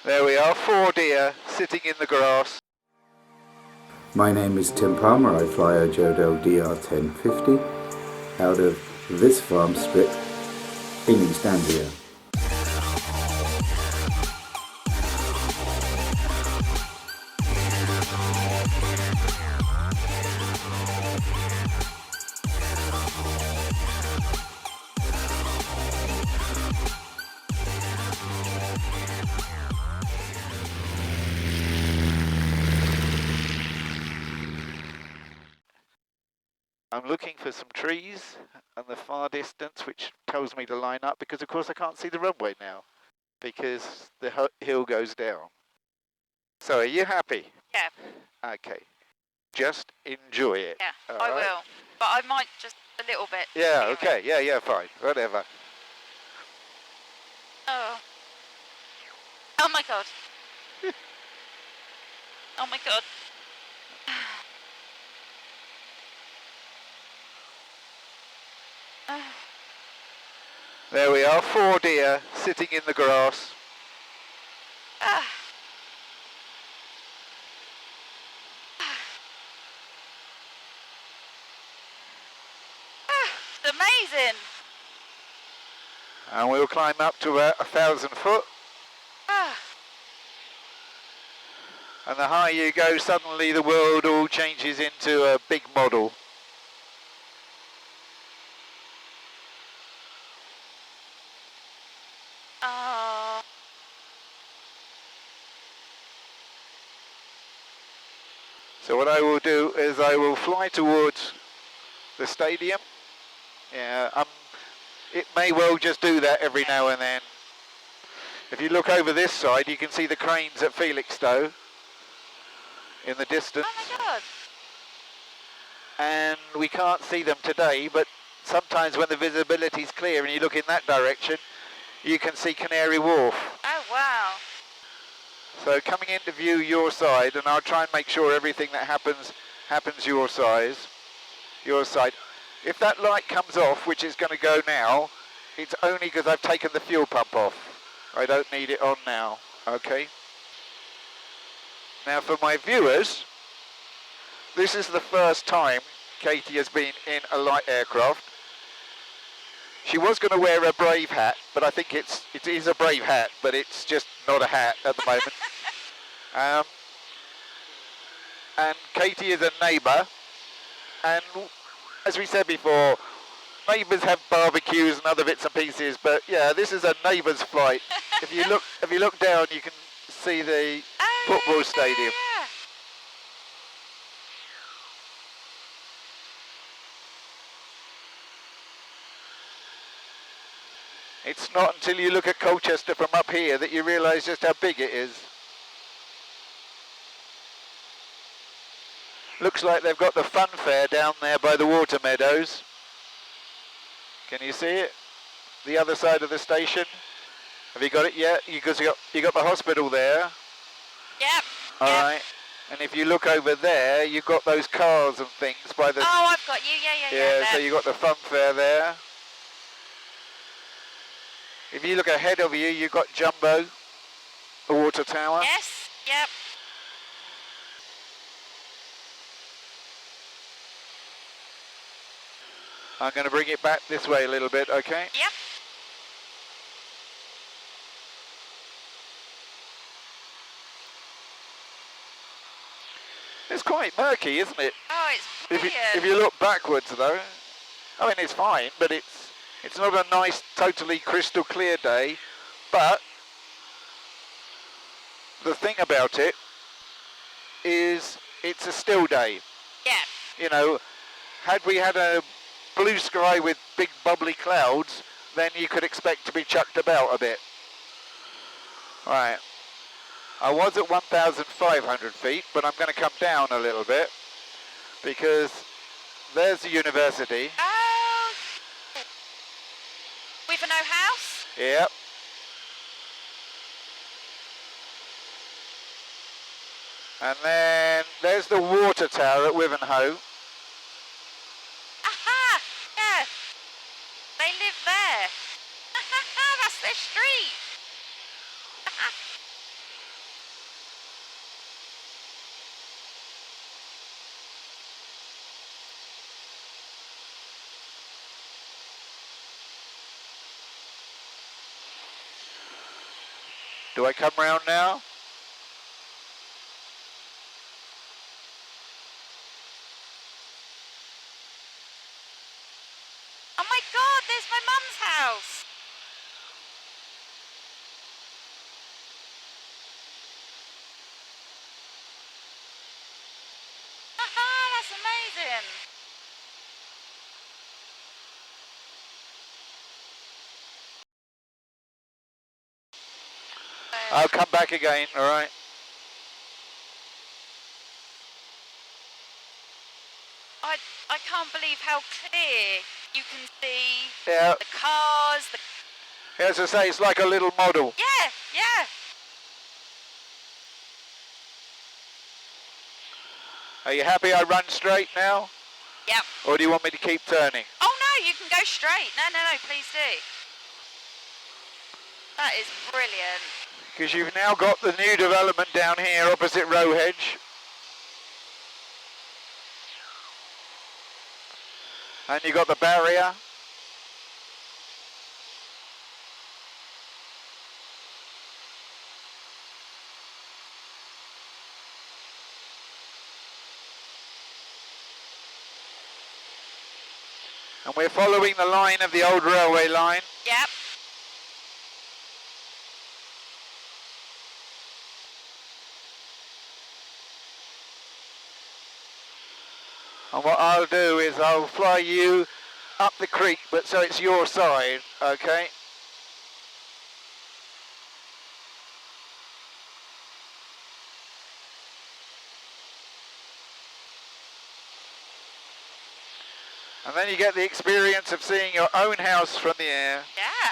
There we are, 4 deer sitting in the grass. My name is Tim Palmer. I fly a Jodel DR1050 out of this farm strip in East Anglia. I'm looking for some trees in the far distance, which tells me to line up, because of course I can't see the runway now, because the hill goes down. So are you happy? Yeah. Okay. Just enjoy it. Yeah, All I right? will. But I might just a little bit. Yeah, steer okay. it. Yeah, fine. Whatever. Oh. Oh my god. Oh my god. There we are, 4 deer sitting in the grass. It's amazing. And we'll climb up to about 1,000 foot. And the higher you go, suddenly the world all changes into a big model. Oh. So what I will do is I will fly towards the stadium. Yeah, it may well just do that every now and then. If you look over this side, you can see the cranes at Felixstowe in the distance. Oh my god. And we can't see them today, but sometimes when the visibility is clear and you look in that direction, you can see Canary Wharf. Oh wow. So coming into view your side, and I'll try and make sure everything that happens your side. If that light comes off, which is going to go now, it's only because I've taken the fuel pump off. I don't need it on now, okay? Now for my viewers, this is the first time Katie has been in a light aircraft. She was going to wear a Brave hat, but I think it is a Brave hat, but it's just not a hat at the moment. And Katie is a neighbour, and as we said before, neighbours have barbecues and other bits and pieces, but yeah, this is a neighbour's flight. If you look down, you can see the football stadium. Yeah. It's not until you look at Colchester from up here that you realise just how big it is. Looks like they've got the fun fair down there by the water meadows. Can you see it? The other side of the station. Have you got it yet? You got the hospital there. Yep. All right. And if you look over there, you've got those cars and things by the... Oh, I've got you. Yeah. so you got the fun fair there. If you look ahead of you, you've got Jumbo, the water tower. Yes. Yep. I'm going to bring it back this way a little bit, okay? Yep. It's quite murky, isn't it? Oh, it's brilliant. If you look backwards, though, I mean, it's fine, but it's not a nice, totally crystal clear day. But the thing about it is it's a still day. Yeah. You know, had we had a blue sky with big bubbly clouds, then you could expect to be chucked about a bit. Right. I was at 1,500 feet, but I'm going to come down a little bit because there's the university. Oh. Wivenhoe House? Yep. And then there's the water tower at Wivenhoe. Aha! Yeah. They live there. That's their street. Do I come round now? Oh my God, there's my mum's house. Haha, that's amazing. I'll come back again, alright? I can't believe how clear you can see Yeah. the cars. As I say, it's like a little model. Yeah, yeah. Are you happy I run straight now? Yep. Or do you want me to keep turning? Oh no, you can go straight. No, please do. That is brilliant. Because you've now got the new development down here opposite Rowhedge. And you've got the barrier. And we're following the line of the old railway line. Yep. And what I'll do is I'll fly you up the creek, but so it's your side, okay? And then you get the experience of seeing your own house from the air. Yeah.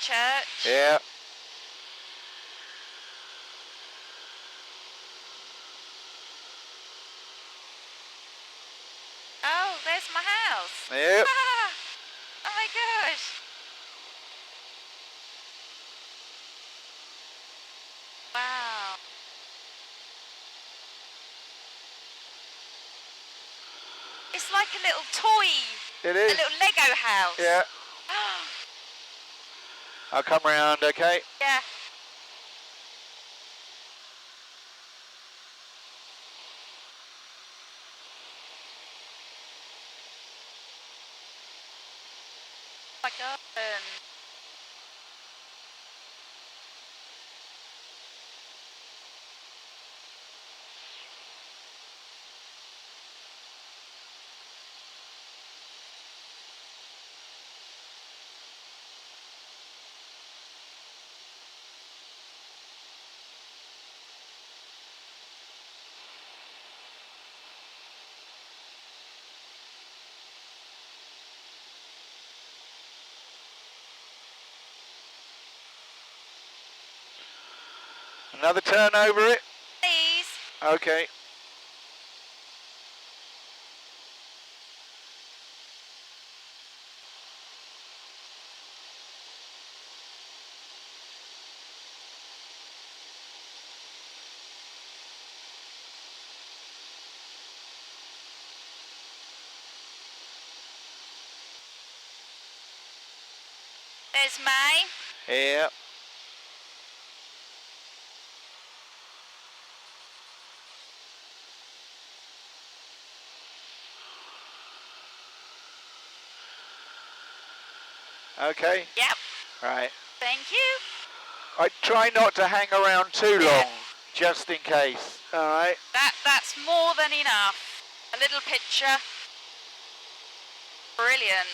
Church. Yeah. Oh, there's my house. Yep. Oh my gosh. Wow. It's like a little toy. It is. A little Lego house. Yeah. I'll come around, okay? Yeah. Oh my God. Another turn over it? Please. Okay. There's May. Yeah. Okay. Yep. Right. Thank you. I try not to hang around too long, just in case. All right. That's more than enough. A little picture. Brilliant.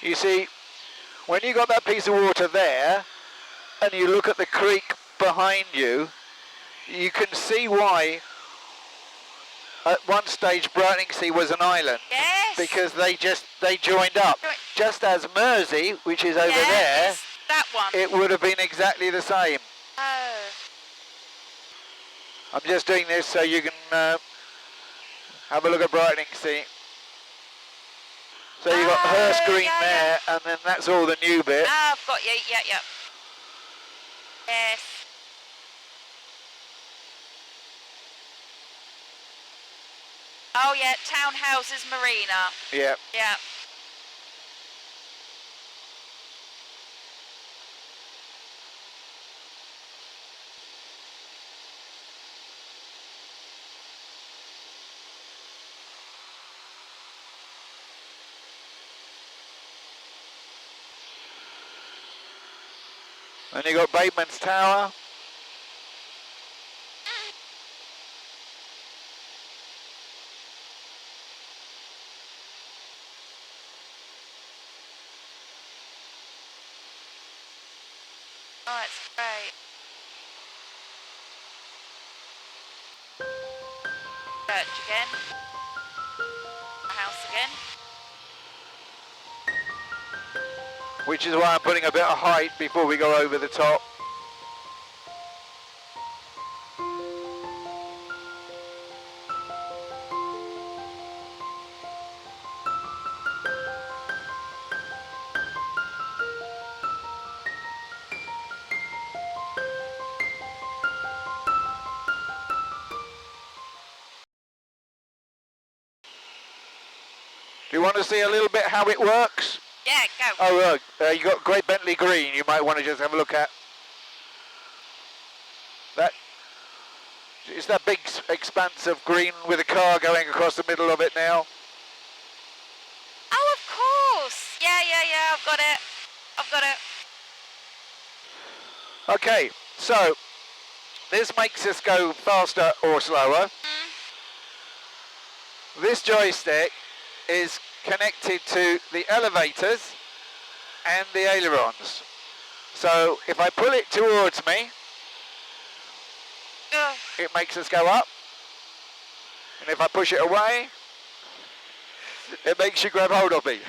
You see, when you got that piece of water there, and you look at the creek behind you, you can see why at one stage Brightlingsea was an island. Yes. Because they joined up. Just as Mersey, which is over there, it's that one. it would have been exactly the same. Oh. I'm just doing this so you can have a look at Brightlingsea. So you've got Hurst Green there, and then that's all the new bit. Ah, I've got you. Yep. Yes. Oh yeah, Townhouses Marina. Yeah. Yeah. Then you got Bateman's Tower. Oh, it's great. Church again. The house again. Which is why I'm putting a bit of height before we go over the top. Do you want to see a little bit how it works? Yeah, go. Oh, you got Great Bentley Green. You might want to just have a look at that. It's that big expanse of green with a car going across the middle of it now. Oh, of course. Yeah. I've got it. Okay, so this makes us go faster or slower. This joystick is connected to the elevators and the ailerons. So if I pull it towards me, it makes us go up. And if I push it away, it makes you grab hold of me.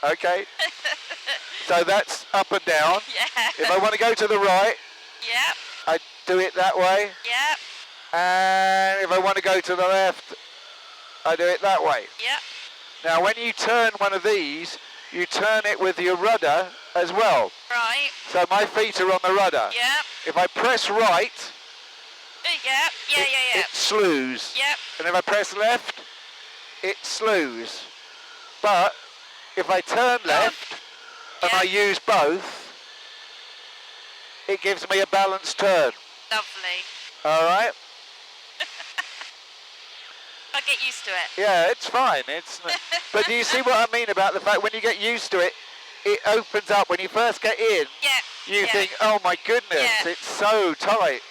Okay. So that's up and down. Yeah. If I want to go to the right, Yep. I do it that way. Yep. And if I want to go to the left, I do it that way. Yep. Now when you turn one of these, you turn it with your rudder as well. Right. So my feet are on the rudder. Yep. If I press right, Yep. Yeah. it slews. Yep. And if I press left, it slews. But if I turn left and I use both, it gives me a balanced turn. Lovely. All right? I'll get used to it. Yeah, it's fine. But do you see what I mean about the fact when you get used to it, it opens up. When you first get in, you think, oh my goodness, it's so tight.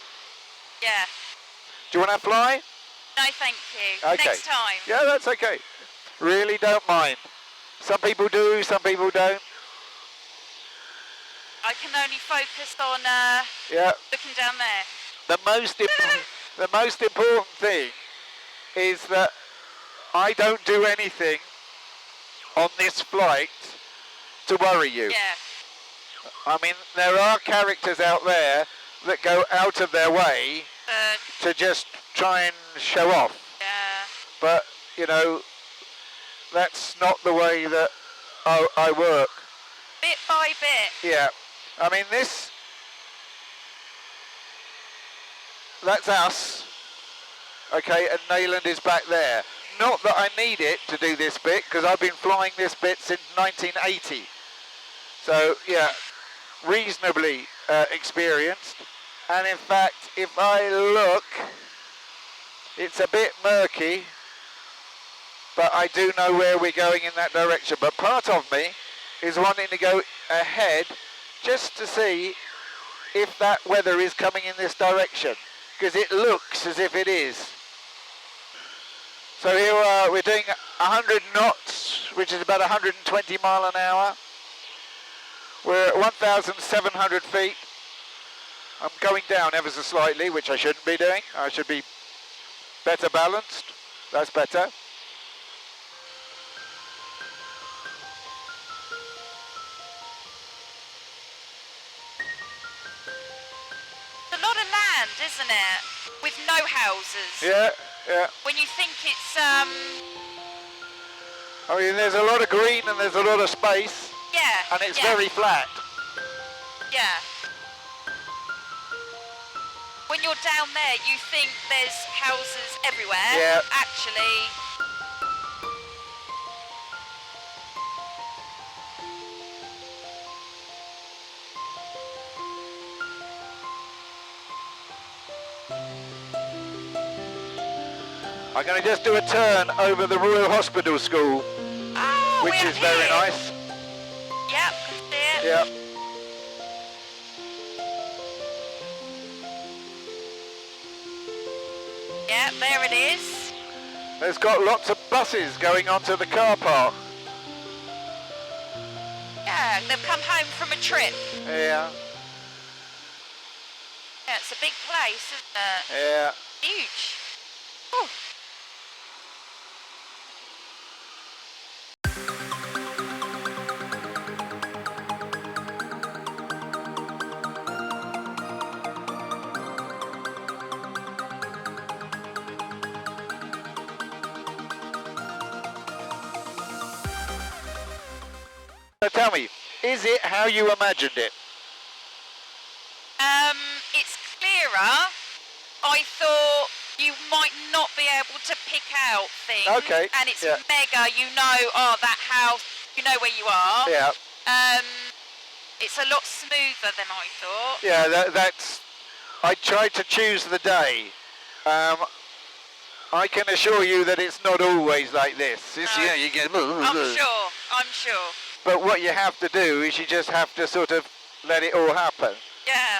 Yeah. Do you want to fly? No, thank you. Okay. Next time. Yeah, that's okay. Really don't mind. Some people do, some people don't. I can only focus on looking down there. The most important thing is that I don't do anything on this flight to worry you. Yeah. I mean, there are characters out there that go out of their way to just try and show off. Yeah. But, you know, that's not the way that I work. Bit by bit. Yeah. I mean, that's us. Okay, and Neyland is back there. Not that I need it to do this bit, because I've been flying this bit since 1980. So, yeah, reasonably experienced. And in fact, if I look, it's a bit murky, but I do know where we're going in that direction. But part of me is wanting to go ahead just to see if that weather is coming in this direction, because it looks as if it is. So here we're doing 100 knots, which is about 120 mile an hour. We're at 1,700 feet. I'm going down ever so slightly, which I shouldn't be doing. I should be better balanced. That's better. It's a lot of land, isn't it? With no houses. Yeah, yeah. When you think it's I mean, there's a lot of green and there's a lot of space. yeah. And it's very flat. Yeah. When when you're down there, you think there's houses everywhere. Yeah. Actually, I'm going to just do a turn over the Royal Hospital School, oh, which we're is very here. nice. Yep, can see it. Yeah. Yep, there it is. There's got lots of buses going onto the car park. Yeah, they've come home from a trip. Yeah. Yeah, it's a big place, isn't it? Yeah. Huge. Ooh. So tell me, is it how you imagined it? It's clearer. I thought you might not be able to pick out things. Okay, And it's yeah. mega, you know, oh, that house, you know where you are. Yeah. It's a lot smoother than I thought. Yeah, that's... I tried to choose the day. I can assure you that it's not always like this. It's, No. you get... I'm sure. But what you have to do is you just have to sort of let it all happen. Yeah.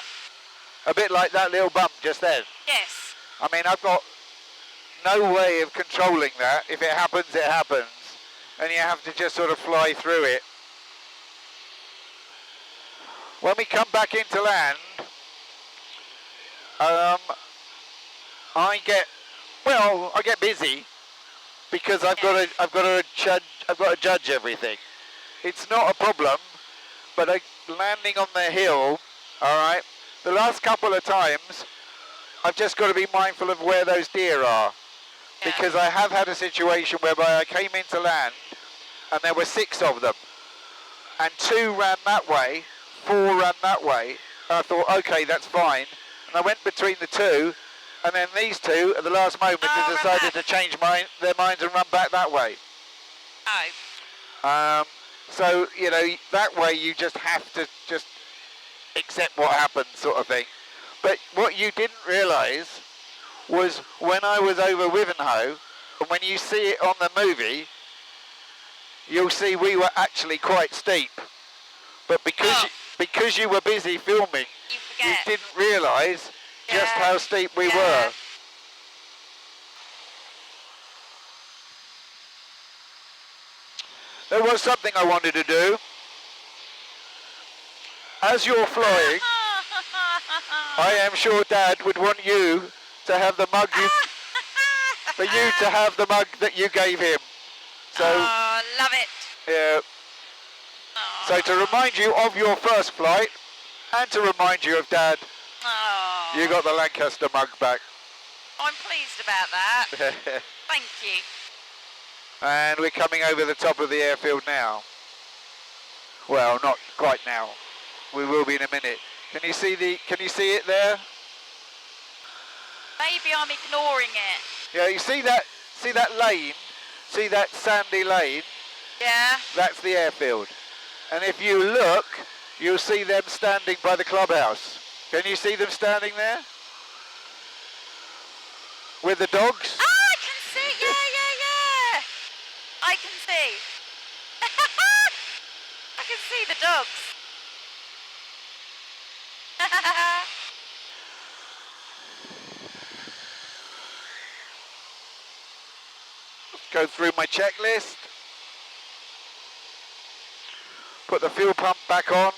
A bit like that little bump just then. Yes. I mean, I've got no way of controlling that. If it happens, it happens. And you have to just sort of fly through it. When we come back into land, I get busy because I've got to judge everything. It's not a problem, but landing on the hill, all right. The last couple of times, I've just got to be mindful of where those deer are, because I have had a situation whereby I came into land and there were 6 of them, and 2 ran that way, 4 ran that way, and I thought, okay, that's fine, and I went between the 2, and then these 2 at the last moment had decided to change their minds and run back that way. Oh. So, you know, that way you just have to just accept what happens, sort of thing. But what you didn't realise was when I was over Wivenhoe, and when you see it on the movie, you'll see we were actually quite steep. But because you were busy filming, you didn't realise just how steep we were. There was something I wanted to do. As you're flying, I am sure Dad would want you to have the mug for you to have the mug that you gave him. So, oh, love it. yeah. Oh. So to remind you of your first flight, and to remind you of Dad, Oh. you got the Lancaster mug back. I'm pleased about that. Thank you. And we're coming over the top of the airfield now. Well, not quite now. We will be in a minute. Can you see it there? Maybe I'm ignoring it. Yeah, you see that lane? See that sandy lane? Yeah. That's the airfield. And if you look, you'll see them standing by the clubhouse. Can you see them standing there? With the dogs? Oh, I can see. Yeah. I can see. I can see the dogs. Go through my checklist. Put the fuel pump back on.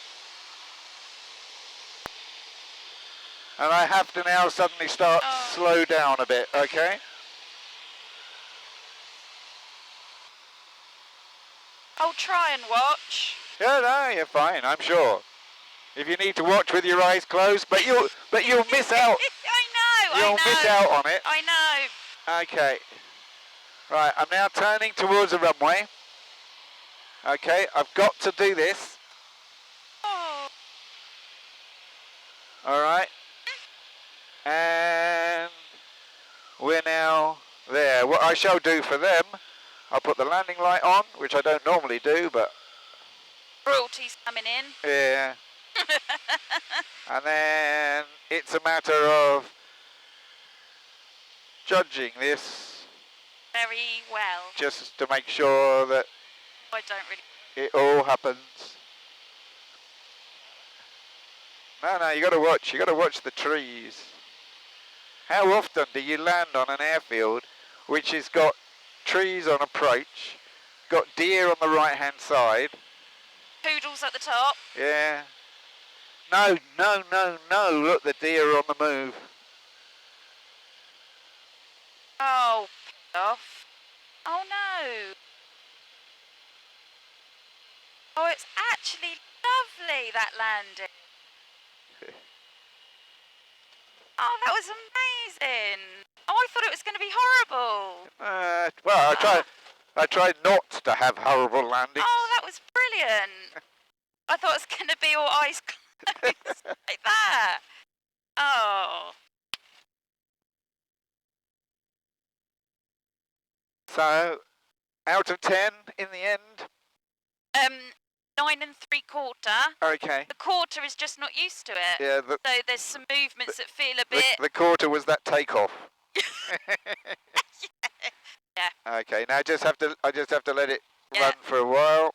And I have to now suddenly start slow down a bit, okay? I'll try and watch. Yeah, no, you're fine, I'm sure. If you need to watch with your eyes closed, but you'll miss out. I know. You'll miss out on it. I know. Okay. Right, I'm now turning towards the runway. Okay, I've got to do this. Oh. All right. And we're now there. What I shall do for them, I'll put the landing light on, which I don't normally do, but Royalties coming in. yeah. And then it's a matter of judging this Very well. just to make sure that I don't really. it all happens. No, you got to watch the trees. How often do you land on an airfield which has got trees on approach, got deer on the right hand side? Poodles at the top. Yeah. No, look, the deer are on the move. Oh, piss off. Oh no. Oh, it's actually lovely, that landing. Oh, that was amazing. Oh, I thought it was going to be horrible. Well, I tried not to have horrible landings. Oh, that was brilliant. I thought it was going to be all eyes closed like that. Oh. So, out of 10 in the end? 9 3/4. Okay. The quarter is just not used to it. Yeah. So there's some movements that feel a bit. The quarter was that takeoff. Yeah. Okay. Now I just have to let it Yeah. run for a while.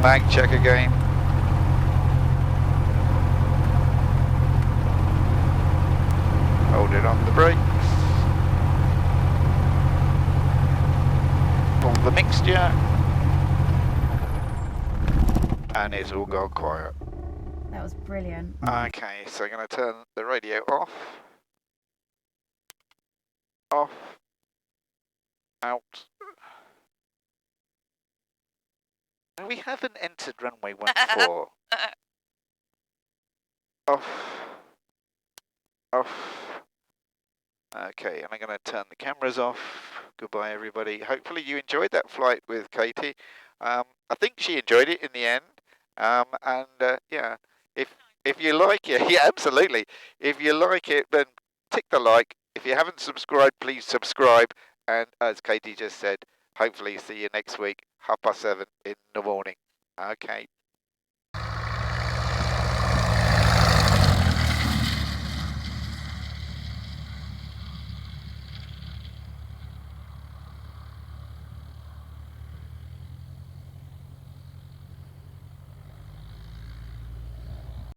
Mag check again. Hold it on the brakes. Pull the mixture. And it's all gone quiet. That was brilliant. Okay, so I'm going to turn the radio off. Off. Out. No, we haven't entered runway 14. Off. Off. Okay, and I'm going to turn the cameras off. Goodbye, everybody. Hopefully you enjoyed that flight with Katy. I think she enjoyed it in the end. Yeah, if you like it, yeah, absolutely. If you like it, then tick the like. If you haven't subscribed, please subscribe. And as Katy just said, hopefully see you next week, 7:30 in the morning. Okay,